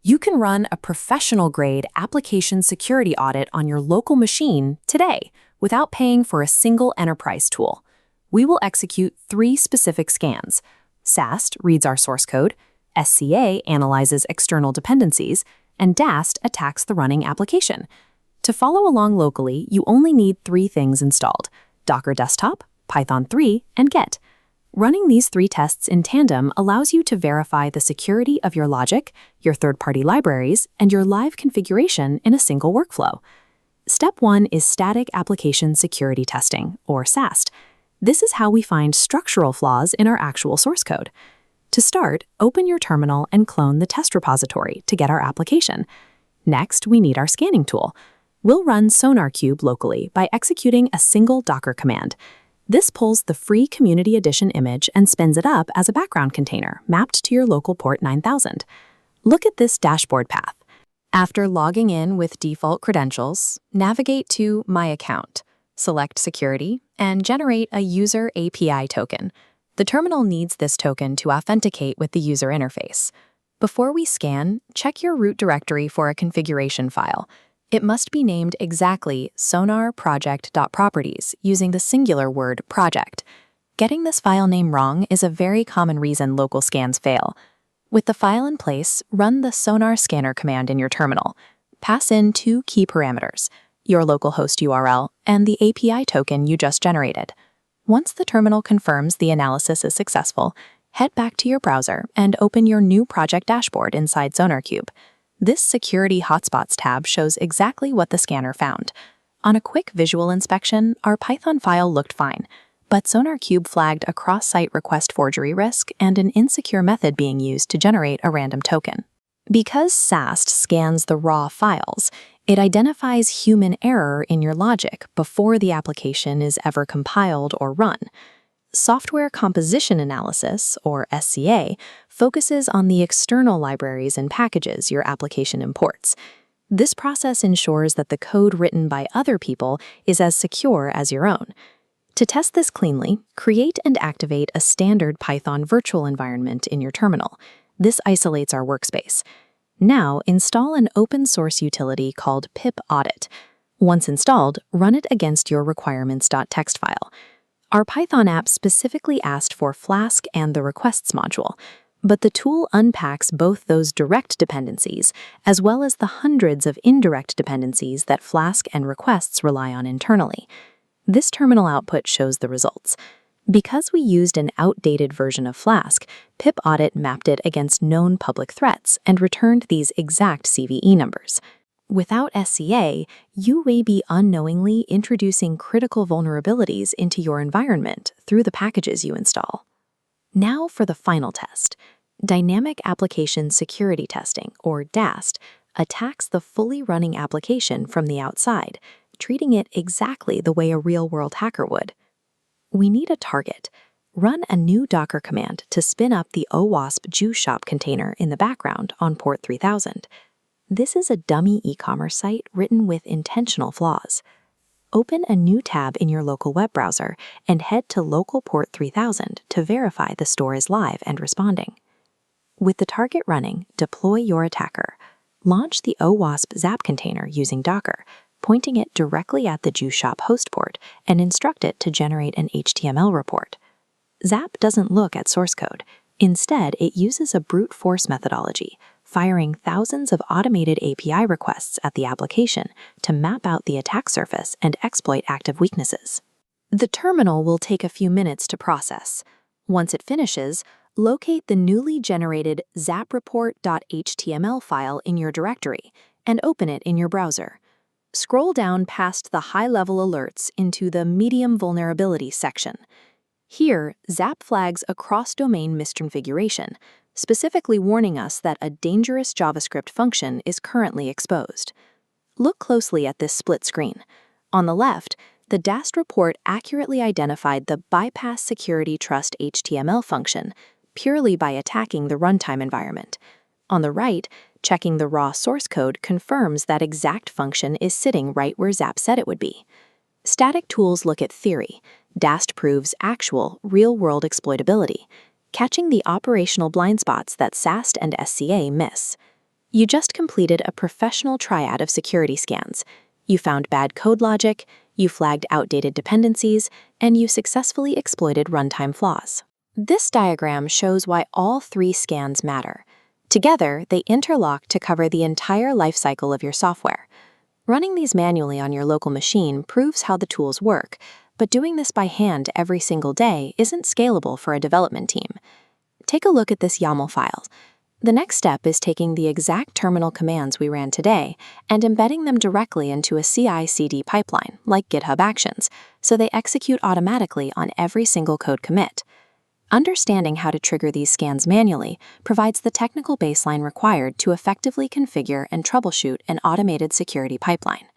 You can run a professional-grade application security audit on your local machine today without paying for a single enterprise tool. We will execute 3 specific scans. SAST reads our source code, SCA analyzes external dependencies, and DAST attacks the running application. To follow along locally, you only need 3 things installed: Docker Desktop, Python 3, and Get. Running these 3 tests in tandem allows you to verify the security of your logic, your third-party libraries, and your live configuration in a single workflow. Step 1 is Static Application Security Testing, or SAST. This is how we find structural flaws in our actual source code. To start, open your terminal and clone the test repository to get our application. Next, we need our scanning tool. We'll run SonarQube locally by executing a single Docker command. This pulls the free Community Edition image and spins it up as a background container mapped to your local port 9000. Look at this dashboard path. After logging in with default credentials, navigate to My Account, select Security, and generate a User API token. The terminal needs this token to authenticate with the user interface. Before we scan, check your root directory for a configuration file. It must be named exactly sonarproject.properties using the singular word project. Getting this file name wrong is a very common reason local scans fail. With the file in place, run the sonar scanner command in your terminal. Pass in 2 key parameters: your local host URL and the API token you just generated. Once the terminal confirms the analysis is successful, head back to your browser and open your new project dashboard inside SonarQube. This Security Hotspots tab shows exactly what the scanner found. On a quick visual inspection, our Python file looked fine, but SonarQube flagged a cross-site request forgery risk and an insecure method being used to generate a random token. Because SAST scans the raw files, it identifies human error in your logic before the application is ever compiled or run. Software Composition Analysis, or SCA, focuses on the external libraries and packages your application imports. This process ensures that the code written by other people is as secure as your own. To test this cleanly, create and activate a standard Python virtual environment in your terminal. This isolates our workspace. Now, install an open-source utility called pip-audit. Once installed, run it against your requirements.txt file. Our Python app specifically asked for Flask and the requests module, but the tool unpacks both those direct dependencies as well as the hundreds of indirect dependencies that Flask and requests rely on internally. This terminal output shows the results. Because we used an outdated version of Flask, pip-audit mapped it against known public threats and returned these exact CVE numbers. Without SCA, you may be unknowingly introducing critical vulnerabilities into your environment through the packages you install. Now for the final test. Dynamic Application Security Testing, or DAST, attacks the fully running application from the outside, treating it exactly the way a real-world hacker would. We need a target. Run a new Docker command to spin up the OWASP Juice Shop container in the background on port 3000. This is a dummy e-commerce site written with intentional flaws. Open a new tab in your local web browser and head to local port 3000 to verify the store is live and responding. With the target running, deploy your attacker. Launch the OWASP Zap container using Docker, pointing it directly at the Juice Shop host port, and instruct it to generate an HTML report. Zap doesn't look at source code. Instead, it uses a brute force methodology, firing thousands of automated API requests at the application to map out the attack surface and exploit active weaknesses. The terminal will take a few minutes to process. Once it finishes, locate the newly generated zapreport.html file in your directory and open it in your browser. Scroll down past the high-level alerts into the Medium Vulnerability section. Here, Zap flags a cross-domain misconfiguration, specifically warning us that a dangerous JavaScript function is currently exposed. Look closely at this split screen. On the left, the DAST report accurately identified the bypass security trust HTML function purely by attacking the runtime environment. On the right, checking the raw source code confirms that exact function is sitting right where Zap said it would be. Static tools look at theory. DAST proves actual, real-world exploitability, catching the operational blind spots that SAST and SCA miss. You just completed a professional triad of security scans. You found bad code logic, you flagged outdated dependencies, and you successfully exploited runtime flaws. This diagram shows why all three scans matter. Together, they interlock to cover the entire lifecycle of your software. Running these manually on your local machine proves how the tools work, but doing this by hand every single day isn't scalable for a development team. Take a look at this YAML file. The next step is taking the exact terminal commands we ran today and embedding them directly into a CI/CD pipeline, like GitHub Actions, so they execute automatically on every single code commit. Understanding how to trigger these scans manually provides the technical baseline required to effectively configure and troubleshoot an automated security pipeline.